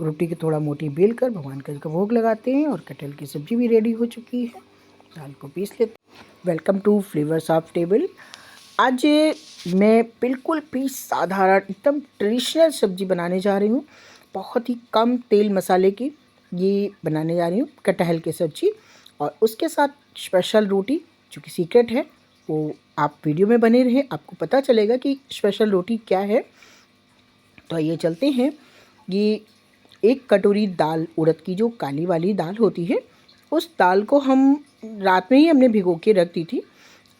रोटी की थोड़ा मोटी बेल कर भगवान का भोग लगाते हैं। और कटहल की सब्ज़ी भी रेडी हो चुकी है, दाल को पीस लेते हैं। Welcome to flavours of table. आज मैं बिल्कुल भी साधारण एकदम ट्रेडिशनल सब्ज़ी बनाने जा रही हूँ, बहुत ही कम तेल मसाले की ये बनाने जा रही हूँ, कटहल की सब्ज़ी। और उसके साथ स्पेशल रोटी जो कि सीक्रेट है, वो आप वीडियो में बने रहें, आपको पता चलेगा कि स्पेशल रोटी क्या है। तो आइए चलते हैं। ये एक कटोरी दाल, उड़द की जो काली वाली दाल होती है, उस दाल को हम रात में ही हमने भिगो के रख दी थी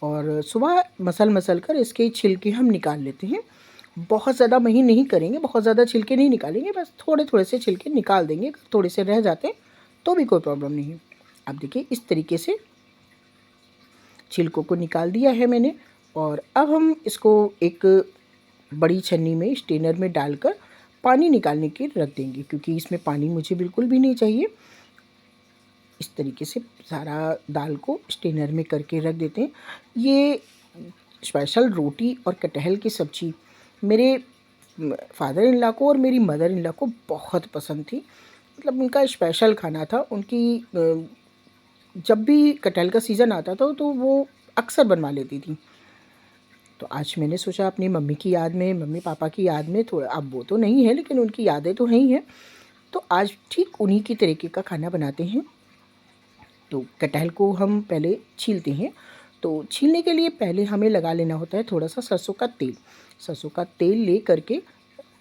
और सुबह मसल कर इसके छिलके हम निकाल लेते हैं। बहुत ज़्यादा महीन नहीं करेंगे, बहुत ज़्यादा छिलके नहीं निकालेंगे, बस थोड़े थोड़े से छिलके निकाल देंगे। थोड़े से रह जाते हैं तो भी कोई प्रॉब्लम नहीं है। अब देखिए इस तरीके से छिलकों को निकाल दिया है मैंने। और अब हम इसको एक बड़ी छन्नी में स्ट्रेनर में डालकर पानी निकालने के रख देंगे, क्योंकि इसमें पानी मुझे बिल्कुल भी नहीं चाहिए। इस तरीके से सारा दाल को स्ट्रेनर में करके रख देते हैं। ये स्पेशल रोटी और कटहल की सब्ज़ी मेरे फादर इन लॉ को और मेरी मदर इन लॉ को बहुत पसंद थी। मतलब उनका स्पेशल खाना था। उनकी जब भी कटहल का सीज़न आता था तो वो अक्सर बनवा लेती थी। तो आज मैंने सोचा अपनी मम्मी की याद में, मम्मी पापा की याद में, थोड़ा, अब वो तो नहीं है लेकिन उनकी यादें तो हैं ही हैं, तो आज ठीक उन्हीं की तरीके का खाना बनाते हैं। तो कटहल को हम पहले छीलते हैं। तो छीलने के लिए पहले हमें लगा लेना होता है थोड़ा सा सरसों का तेल। सरसों का तेल ले करके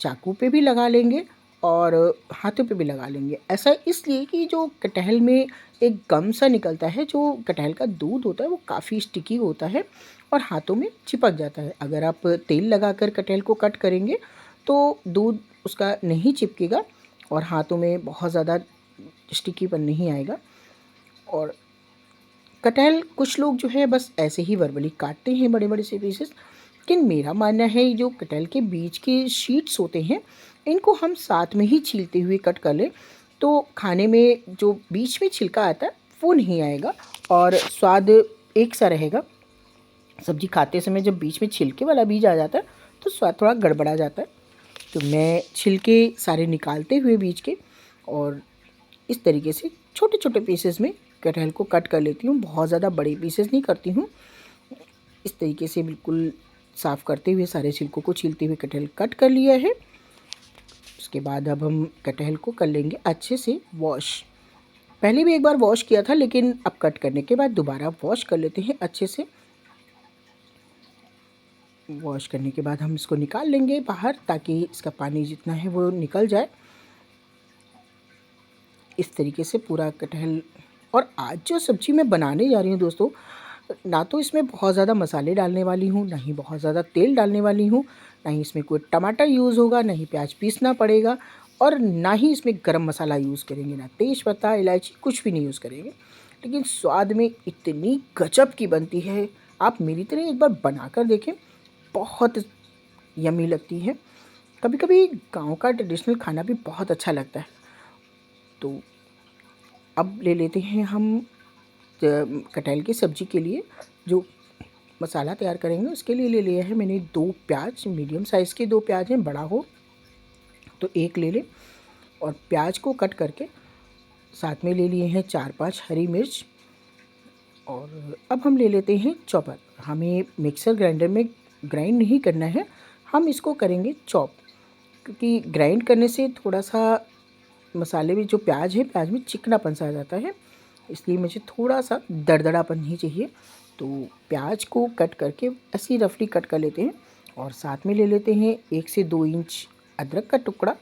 चाकू पे भी लगा लेंगे और हाथों पे भी लगा लेंगे। ऐसा इसलिए कि जो कटहल में एक गम सा निकलता है, जो कटहल का दूध होता है वो काफ़ी स्टिकी होता है और हाथों में चिपक जाता है। अगर आप तेल लगाकर कटहल को कट करेंगे तो दूध उसका नहीं चिपकेगा और हाथों में बहुत ज़्यादा स्टिकीपन नहीं आएगा। और कटहल कुछ लोग जो है बस ऐसे ही वर्बली काटते हैं बड़े बड़े से पीसेस, लेकिन मेरा मानना है जो कटहल के बीच के शीट्स होते हैं इनको हम साथ में ही छीलते हुए कट कर लें तो खाने में जो बीच में छिलका आता है वो नहीं आएगा और स्वाद एक सा रहेगा। सब्ज़ी खाते समय जब बीच में छिलके वाला बीज आ जाता है तो स्वाद थोड़ा गड़बड़ा जाता है। तो मैं छिलके सारे निकालते हुए बीच के और इस तरीके से छोटे छोटे पीसेस में कटहल को कट कर लेती हूँ। बहुत ज़्यादा बड़े पीसेस नहीं करती हूँ। इस तरीके से बिल्कुल साफ़ करते हुए सारे छिलकों को छीलते हुए कटहल कट कर लिया है। उसके बाद अब हम कटहल को कर लेंगे अच्छे से वॉश। पहले भी एक बार वॉश किया था लेकिन अब कट करने के बाद दोबारा वॉश कर लेते हैं अच्छे से। वॉश करने के बाद हम इसको निकाल लेंगे बाहर ताकि इसका पानी जितना है वो निकल जाए। इस तरीके से पूरा कटहल। और आज जो सब्ज़ी मैं बनाने जा रही हूँ दोस्तों, ना तो इसमें बहुत ज़्यादा मसाले डालने वाली हूँ, ना ही बहुत ज़्यादा तेल डालने वाली हूँ, ना ही इसमें कोई टमाटर यूज़ होगा, ना ही प्याज पीसना पड़ेगा और ना ही इसमें गरम मसाला यूज़ करेंगे, ना तेज़पत्ता इलायची कुछ भी नहीं यूज़ करेंगे। लेकिन स्वाद में इतनी गजब की बनती है, आप मेरी तरह एक बार बना कर देखें, बहुत यम्मी लगती है। कभी कभी गाँव का ट्रेडिशनल खाना भी बहुत अच्छा लगता है। तो अब ले लेते हैं हम कटहल की सब्ज़ी के लिए जो मसाला तैयार करेंगे उसके लिए ले लिया है मैंने 2 प्याज, मीडियम साइज़ के 2 प्याज हैं, बड़ा हो तो 1 ले लें। और प्याज को कट करके साथ में ले लिए हैं 4-5 हरी मिर्च। और अब हम ले लेते हैं चॉपर। हमें मिक्सर ग्राइंडर में ग्राइंड नहीं करना है, हम इसको करेंगे चॉप, क्योंकि ग्राइंड करने से थोड़ा सा मसाले में जो प्याज है प्याज में चिकनापन सा आ जाता है, इसलिए मुझे थोड़ा सा दरदरापन ही चाहिए। तो प्याज को कट करके ऐसे रफली कट कर लेते हैं और साथ में ले लेते हैं 1 से 2 इंच अदरक का टुकड़ा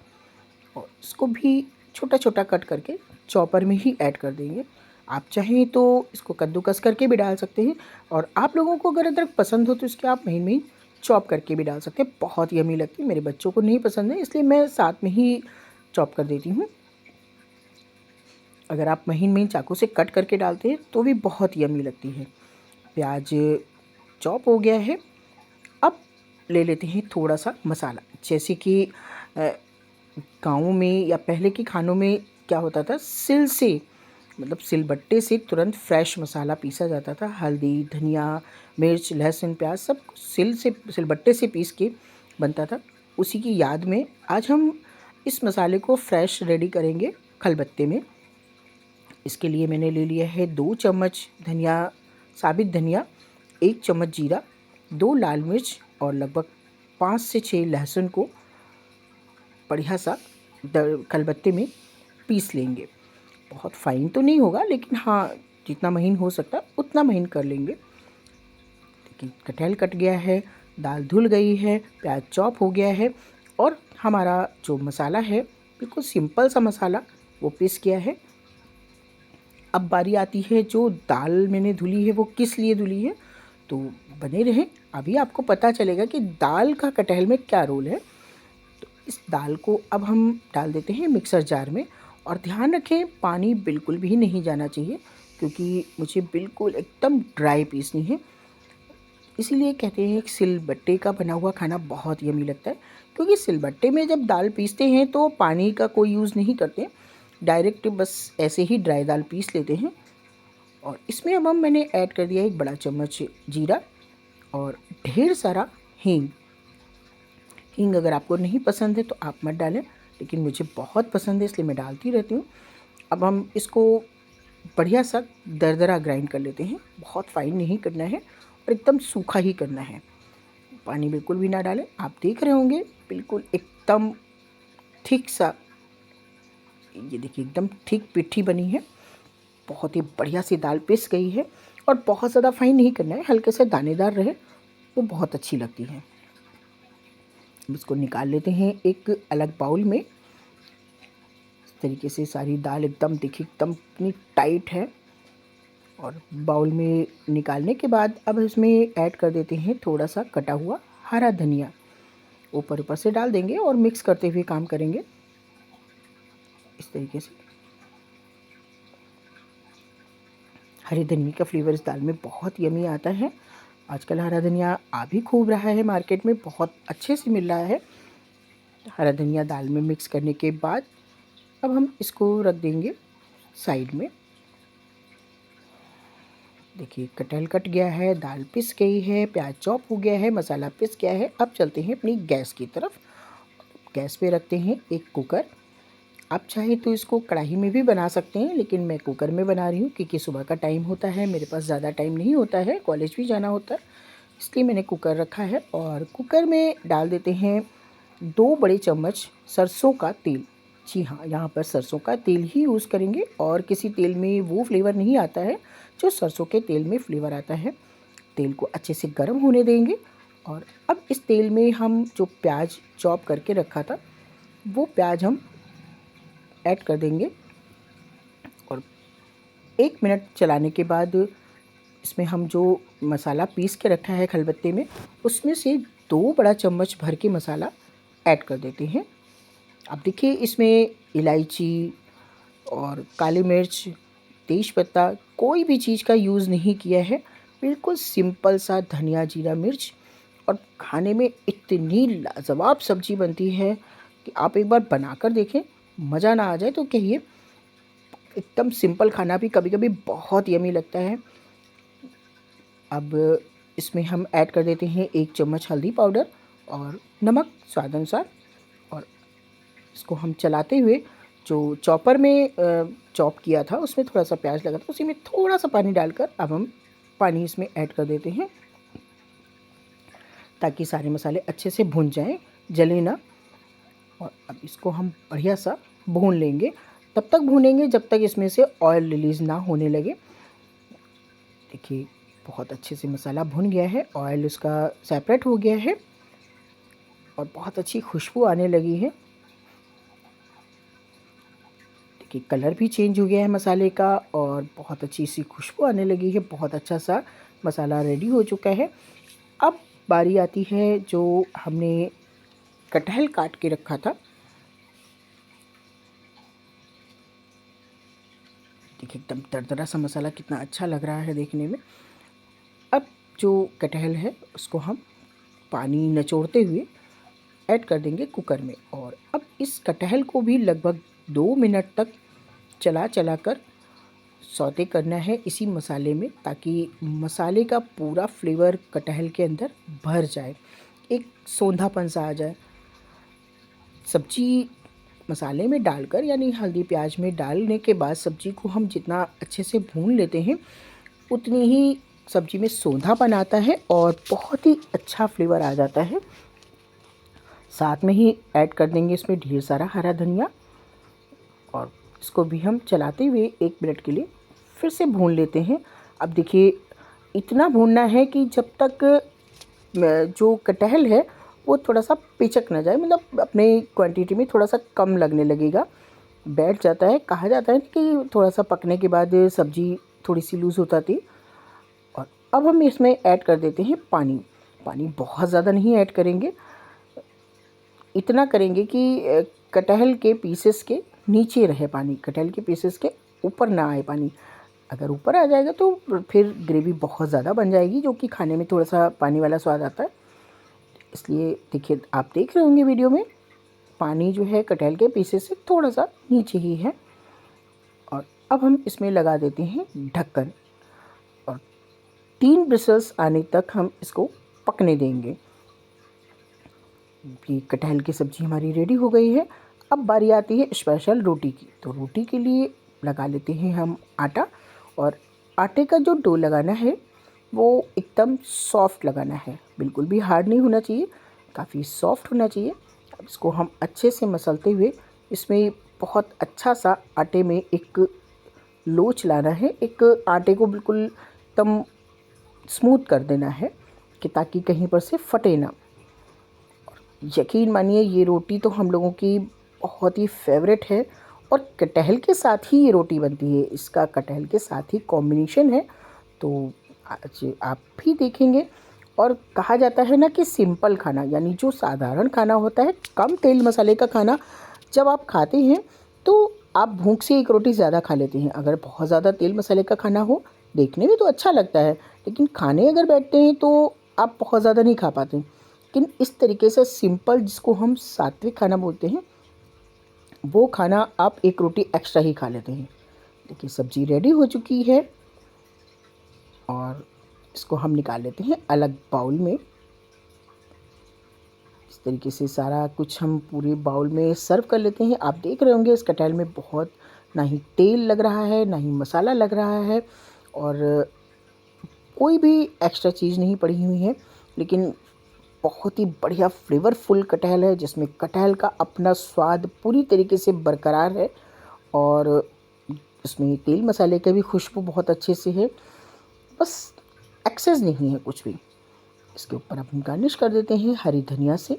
और इसको भी छोटा छोटा कट करके चॉपर में ही ऐड कर देंगे। आप चाहें तो इसको कद्दूकस करके भी डाल सकते हैं और आप लोगों को अगर अदरक पसंद हो तो इसके आप महीन महीन चॉप करके भी डाल सकते हैं, बहुत यम्मी लगती है। मेरे बच्चों को नहीं पसंद है इसलिए मैं साथ में ही चॉप कर देती हूँ। अगर आप महीन महीन चाकू से कट करके डालते हैं तो भी बहुत यम्मी लगती है। प्याज चॉप हो गया है। अब ले लेते हैं थोड़ा सा मसाला, जैसे कि गाँव में या पहले के खानों में क्या होता था, सिल से मतलब सिलबट्टे से तुरंत फ्रेश मसाला पीसा जाता था। हल्दी, धनिया, मिर्च, लहसुन, प्याज सब कुछ सिलबट्टे से पीस के बनता था। उसी की याद में आज हम इस मसाले को फ्रेश रेडी करेंगे खलबत्ते में। इसके लिए मैंने ले लिया है 2 चम्मच धनिया, साबित धनिया, 1 चम्मच जीरा, 2 लाल मिर्च और लगभग 5 से 6 लहसुन को बढ़िया सा खलबत्ते में पीस लेंगे। बहुत फाइन तो नहीं होगा, लेकिन हाँ, जितना महीन हो सकता है उतना महीन कर लेंगे। देखिए कटहल कट गया है, दाल धुल गई है, प्याज चॉप हो गया है और हमारा जो मसाला है बिल्कुल सिंपल सा मसाला वो पीस गया है। अब बारी आती है जो दाल मैंने धुली है वो किस लिए धुली है, तो बने रहें, अभी आपको पता चलेगा कि दाल का कटहल में क्या रोल है। तो इस दाल को अब हम डाल देते हैं मिक्सर जार में और ध्यान रखें पानी बिल्कुल भी नहीं जाना चाहिए, क्योंकि मुझे बिल्कुल एकदम ड्राई पीसनी है। इसीलिए कहते हैं कि सिलबट्टे का बना हुआ खाना बहुत यमी लगता है, क्योंकि सिलबट्टे में जब दाल पीसते हैं तो पानी का कोई यूज़ नहीं करते, डायरेक्ट बस ऐसे ही ड्राई दाल पीस लेते हैं। और इसमें अब मैंने ऐड कर दिया 1 बड़ा चम्मच जीरा और ढेर सारा हींग। हींग अगर आपको नहीं पसंद है तो आप मत डालें, लेकिन मुझे बहुत पसंद है इसलिए मैं डालती रहती हूँ। अब हम इसको बढ़िया सा दरदरा ग्राइंड कर लेते हैं, बहुत फाइन नहीं करना है और एकदम सूखा ही करना है, पानी बिल्कुल भी ना डालें। आप देख रहे होंगे बिल्कुल एकदम ठीक सा, ये देखिए एकदम ठीक पिट्ठी बनी है, बहुत ही बढ़िया सी दाल पिस गई है और बहुत ज़्यादा फाइन नहीं करना है, हल्के से दानेदार रहे वो बहुत अच्छी लगती है। इसको निकाल लेते हैं एक अलग बाउल में। इस तरीके से सारी दाल एकदम देखिए एकदम इतनी टाइट है। और बाउल में निकालने के बाद अब इसमें ऐड कर देते हैं थोड़ा सा कटा हुआ हरा धनिया, ऊपर ऊपर से डाल देंगे और मिक्स करते हुए काम करेंगे इस तरीके से। हरे धनिया का फ्लेवर इस दाल में बहुत यमी आता है। आजकल हरा धनिया आ भी खूब रहा है, मार्केट में बहुत अच्छे से मिल रहा है। हरा धनिया दाल में मिक्स करने के बाद अब हम इसको रख देंगे साइड में। देखिए कटहल कट गया है, दाल पिस गई है, प्याज चॉप हो गया है, मसाला पिस गया है। अब चलते हैं अपनी गैस की तरफ। गैस पे रखते हैं एक कुकर। आप चाहे तो इसको कढ़ाई में भी बना सकते हैं, लेकिन मैं कुकर में बना रही हूँ क्योंकि सुबह का टाइम होता है, मेरे पास ज़्यादा टाइम नहीं होता है, कॉलेज भी जाना होता है, इसलिए मैंने कुकर रखा है। और कुकर में डाल देते हैं 2 बड़े चम्मच सरसों का तेल। जी हाँ, यहाँ पर सरसों का तेल ही यूज़ करेंगे और किसी तेल में वो फ्लेवर नहीं आता है जो सरसों के तेल में फ्लेवर आता है। तेल को अच्छे से गर्म होने देंगे और अब इस तेल में हम जो प्याज चॉप करके रखा था वो प्याज हम ऐड कर देंगे और 1 मिनट चलाने के बाद इसमें हम जो मसाला पीस के रखा है खलबत्ते में, उसमें से 2 बड़ा चम्मच भर के मसाला ऐड कर देते हैं। अब देखिए इसमें इलायची और काली मिर्च, तेज़पत्ता कोई भी चीज़ का यूज़ नहीं किया है, बिल्कुल सिंपल सा धनिया, जीरा, मिर्च और खाने में इतनी लाजवाब सब्ज़ी बनती है कि आप एक बार बनाकर देखें, मज़ा ना आ जाए तो कहिए। एकदम सिंपल खाना भी कभी-कभी बहुत यम्मी लगता है। अब इसमें हम ऐड कर देते हैं 1 चम्मच हल्दी पाउडर और नमक स्वाद अनुसार और इसको हम चलाते हुए जो चॉपर में चॉप किया था उसमें थोड़ा सा प्याज लगा था, उसी में थोड़ा सा पानी डालकर अब हम पानी इसमें ऐड कर देते हैं ताकि सारे मसाले अच्छे से भुन जाएं, जले ना। और अब इसको हम बढ़िया सा भून लेंगे, तब तक भूनेंगे जब तक इसमें से ऑयल रिलीज़ ना होने लगे। देखिए बहुत अच्छे से मसाला भुन गया है, ऑयल उसका सेपरेट हो गया है और बहुत अच्छी खुशबू आने लगी है। देखिए कलर भी चेंज हो गया है मसाले का और बहुत अच्छी सी खुशबू आने लगी है। बहुत अच्छा सा मसाला रेडी हो चुका है। अब बारी आती है जो हमने कटहल काट के रखा था। देखिए एकदम दरदरा सा मसाला कितना अच्छा लग रहा है देखने में। अब जो कटहल है उसको हम पानी निचोड़ते हुए ऐड कर देंगे कुकर में और अब इस कटहल को भी लगभग 2 मिनट तक चला चला कर सौते करना है इसी मसाले में, ताकि मसाले का पूरा फ्लेवर कटहल के अंदर भर जाए, एक सोंधापन सा आ जाए। सब्जी मसाले में डालकर यानी हल्दी प्याज में डालने के बाद सब्ज़ी को हम जितना अच्छे से भून लेते हैं उतनी ही सब्ज़ी में सोंधापन आता है और बहुत ही अच्छा फ्लेवर आ जाता है। साथ में ही ऐड कर देंगे इसमें ढेर सारा हरा धनिया और इसको भी हम चलाते हुए 1 मिनट के लिए फिर से भून लेते हैं। अब देखिए इतना भूनना है कि जब तक जो कटहल है वो थोड़ा सा पिचक ना जाए, मतलब अपने क्वांटिटी में थोड़ा सा कम लगने लगेगा, बैठ जाता है। कहा जाता है कि थोड़ा सा पकने के बाद सब्ज़ी थोड़ी सी लूज़ हो जाती। और अब हम इसमें ऐड कर देते हैं पानी। पानी बहुत ज़्यादा नहीं ऐड करेंगे, इतना करेंगे कि कटहल के पीसेस के नीचे रहे पानी, कटहल के पीसेस के ऊपर ना आए पानी। अगर ऊपर आ जाएगा तो फिर ग्रेवी बहुत ज़्यादा बन जाएगी, जो कि खाने में थोड़ा सा पानी वाला स्वाद आता है। इसलिए देखिए, आप देख रहे होंगे वीडियो में पानी जो है कटहल के पीसेस से थोड़ा सा नीचे ही है। और अब हम इसमें लगा देते हैं ढक्कन और 3 ब्रिसल्स आने तक हम इसको पकने देंगे। ये कटहल की सब्ज़ी हमारी रेडी हो गई है। अब बारी आती है स्पेशल रोटी की। तो रोटी के लिए लगा लेते हैं हम आटा, और आटे का जो डो लगाना है वो एकदम सॉफ्ट लगाना है, बिल्कुल भी हार्ड नहीं होना चाहिए, काफ़ी सॉफ्ट होना चाहिए। अब इसको हम अच्छे से मसलते हुए इसमें बहुत अच्छा सा आटे में एक लोच लाना है, एक आटे को बिल्कुल एकदम स्मूथ कर देना है कि ताकि कहीं पर से फटे ना। यकीन मानिए ये रोटी तो हम लोगों की बहुत ही फेवरेट है और कटहल के साथ ही ये रोटी बनती है, इसका कटहल के साथ ही कॉम्बिनेशन है। तो आज आप भी देखेंगे। और कहा जाता है ना कि सिंपल खाना यानी जो साधारण खाना होता है, कम तेल मसाले का खाना जब आप खाते हैं तो आप भूख से एक रोटी ज़्यादा खा लेते हैं। अगर बहुत ज़्यादा तेल मसाले का खाना हो, देखने में तो अच्छा लगता है, लेकिन खाने अगर बैठते हैं तो आप बहुत ज़्यादा नहीं खा पाते। लेकिन इस तरीके से सिंपल, जिसको हम सात्विक खाना बोलते हैं, वो खाना आप एक रोटी एक्स्ट्रा ही खा लेते हैं। देखिए सब्ज़ी रेडी हो चुकी है और इसको हम निकाल लेते हैं अलग बाउल में। इस तरीके से सारा कुछ हम पूरे बाउल में सर्व कर लेते हैं। आप देख रहे होंगे इस कटहल में बहुत ना ही तेल लग रहा है, ना ही मसाला लग रहा है, और कोई भी एक्स्ट्रा चीज़ नहीं पड़ी हुई है, लेकिन बहुत ही बढ़िया फ्लेवरफुल कटहल है, जिसमें कटहल का अपना स्वाद पूरी तरीके से बरकरार है और इसमें तेल मसाले का भी खुशबू बहुत अच्छे से है, बस एक्सेस नहीं है कुछ भी। इसके ऊपर हम गार्निश कर देते हैं हरी धनिया से।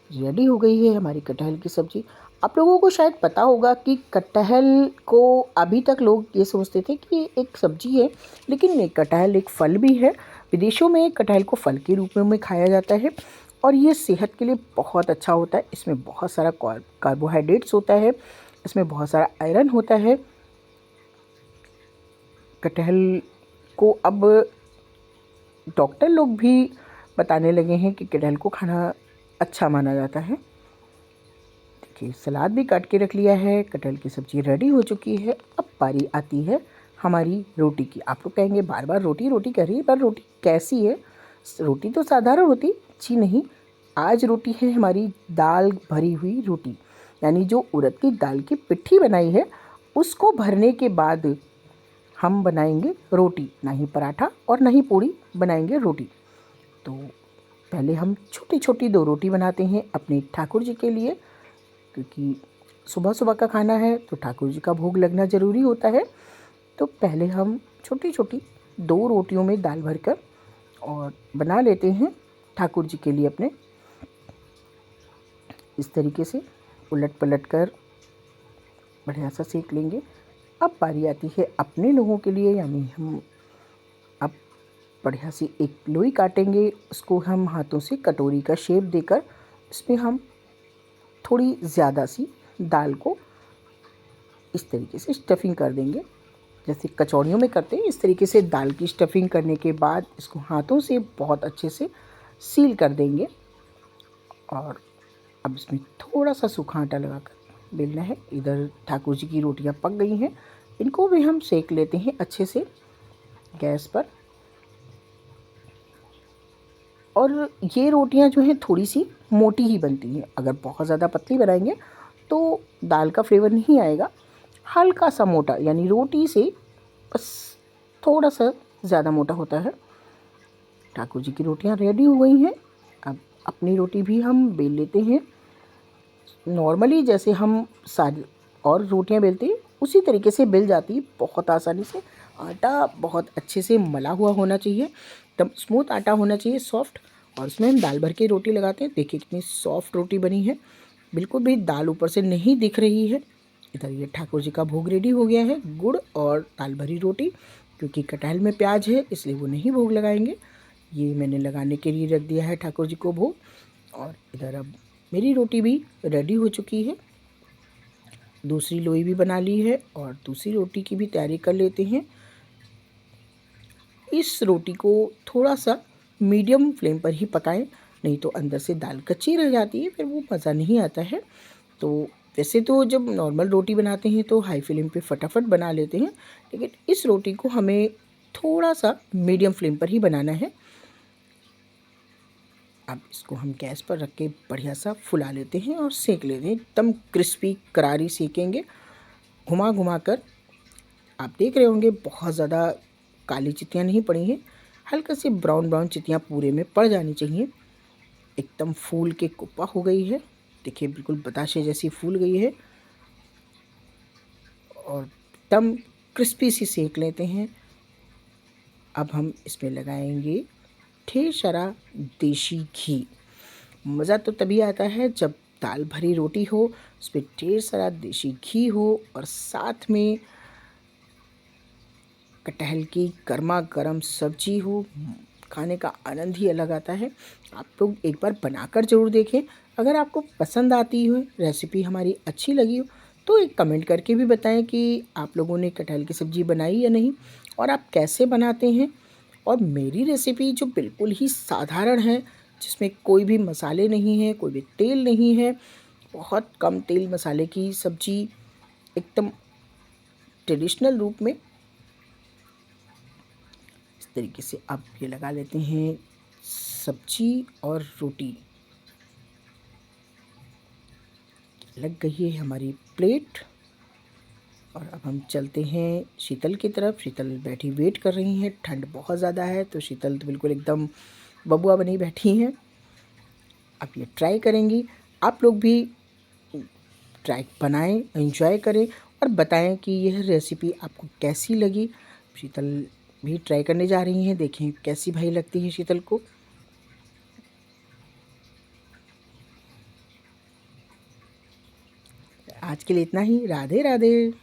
रेडी हो गई है हमारी कटहल की सब्ज़ी। आप लोगों को शायद पता होगा कि कटहल को अभी तक लोग ये सोचते थे कि एक सब्ज़ी है, लेकिन नहीं, कटहल एक फल भी है। विदेशों में कटहल को फल के रूप में खाया जाता है और ये सेहत के लिए बहुत अच्छा होता है। इसमें बहुत सारा कार्बोहाइड्रेट्स होता है, इसमें बहुत सारा आयरन होता है। कटहल को अब डॉक्टर लोग भी बताने लगे हैं कि कटहल को खाना अच्छा माना जाता है। देखिए सलाद भी काट के रख लिया है, कटहल की सब्ज़ी रेडी हो चुकी है। अब बारी आती है हमारी रोटी की। आप लोग कहेंगे बार बार रोटी रोटी कर रही है, पर रोटी कैसी है? रोटी तो साधारण होती जी नहीं, आज रोटी है हमारी दाल भरी हुई रोटी, यानी जो उड़द की दाल की पिट्ठी बनाई है उसको भरने के बाद हम बनाएंगे रोटी, ना ही पराठा और ना ही पूड़ी, बनाएंगे रोटी। तो पहले हम छोटी छोटी 2 रोटी बनाते हैं अपने ठाकुर जी के लिए, क्योंकि सुबह सुबह का खाना है तो ठाकुर जी का भोग लगना ज़रूरी होता है। तो पहले हम छोटी छोटी 2 रोटियों में दाल भरकर और बना लेते हैं ठाकुर जी के लिए अपने। इस तरीके से उलट पलट कर बढ़िया सा सेक लेंगे। अब बारी आती है अपने लोगों के लिए, यानी हम अब बढ़िया सी एक लोई काटेंगे, उसको हम हाथों से कटोरी का शेप देकर इसमें हम थोड़ी ज़्यादा सी दाल को इस तरीके से स्टफिंग कर देंगे, जैसे कचौड़ियों में करते हैं। इस तरीके से दाल की स्टफिंग करने के बाद इसको हाथों से बहुत अच्छे से सील कर देंगे और अब इसमें थोड़ा सा सूखा आटा लगाकर बेलना है। इधर ठाकुर जी की रोटियां पक गई हैं, इनको भी हम सेक लेते हैं अच्छे से गैस पर। और ये रोटियां जो हैं थोड़ी सी मोटी ही बनती हैं, अगर बहुत ज़्यादा पतली बनाएंगे तो दाल का फ्लेवर नहीं आएगा। हल्का सा मोटा, यानी रोटी से बस थोड़ा सा ज़्यादा मोटा होता है। ठाकुर जी की रोटियां रेडी हो गई हैं। अब अपनी रोटी भी हम बेल लेते हैं। नॉर्मली जैसे हम सारी और रोटियां बेलते हैं उसी तरीके से बेल जाती है, बहुत आसानी से। आटा बहुत अच्छे से मला हुआ होना चाहिए, एकदम स्मूथ आटा होना चाहिए, सॉफ्ट। और उसमें हम दाल भर के रोटी लगाते हैं। देखिए कितनी सॉफ्ट रोटी बनी है, बिल्कुल भी दाल ऊपर से नहीं दिख रही है। इधर ये ठाकुर जी का भोग रेडी हो गया है, गुड़ और दाल भरी रोटी। क्योंकि कटहल में प्याज है इसलिए वो नहीं भोग लगाएंगे। ये मैंने लगाने के लिए रख दिया है ठाकुर जी को भोग। और इधर अब मेरी रोटी भी रेडी हो चुकी है। दूसरी लोई भी बना ली है और दूसरी रोटी की भी तैयारी कर लेते हैं। इस रोटी को थोड़ा सा मीडियम फ्लेम पर ही पकाएं, नहीं तो अंदर से दाल कच्ची रह जाती है, फिर वो मज़ा नहीं आता है। तो वैसे तो जब नॉर्मल रोटी बनाते हैं तो हाई फ्लेम पे फटाफट बना लेते हैं, लेकिन इस रोटी को हमें थोड़ा सा मीडियम फ्लेम पर ही बनाना है। अब इसको हम गैस पर रख के बढ़िया सा फुला लेते हैं और सेक लेते हैं। एकदम क्रिस्पी करारी सेकेंगे, घुमा घुमा कर। आप देख रहे होंगे बहुत ज़्यादा काली चितियाँ नहीं पड़ी हैं, हल्का सी ब्राउन ब्राउन चितियाँ पूरे में पड़ जानी चाहिए। एकदम फूल के कुप्पा हो गई है, देखिए बिल्कुल बताशे जैसी फूल गई है। और एकदम क्रिस्पी सी सेक लेते हैं। अब हम इसमें लगाएंगे ढेर सारा देसी घी। मज़ा तो तभी आता है जब दाल भरी रोटी हो, उस पर ढेर सारा देसी घी हो और साथ में कटहल की गर्मा गर्म सब्जी हो। खाने का आनंद ही अलग आता है। आप लोग एक बार बनाकर ज़रूर देखें। अगर आपको पसंद आती हो, रेसिपी हमारी अच्छी लगी हो, तो एक कमेंट करके भी बताएं कि आप लोगों ने कटहल की सब्ज़ी बनाई या नहीं और आप कैसे बनाते हैं। और मेरी रेसिपी जो बिल्कुल ही साधारण है, जिसमें कोई भी मसाले नहीं हैं, कोई भी तेल नहीं है, बहुत कम तेल मसाले की सब्ज़ी, एकदम ट्रेडिशनल रूप में, इस तरीके से अब ये लगा लेते हैं सब्जी और रोटी। लग गई है हमारी प्लेट। और अब हम चलते हैं शीतल की तरफ। शीतल बैठी वेट कर रही हैं, ठंड बहुत ज़्यादा है तो शीतल तो बिल्कुल एकदम बबुआ बनी बैठी हैं। अब ये ट्राई करेंगी। आप लोग भी ट्राई बनाएं, एंजॉय करें और बताएं कि यह रेसिपी आपको कैसी लगी। शीतल भी ट्राई करने जा रही हैं, देखें कैसी भाई लगती है शीतल को। आज के लिए इतना ही। राधे राधे।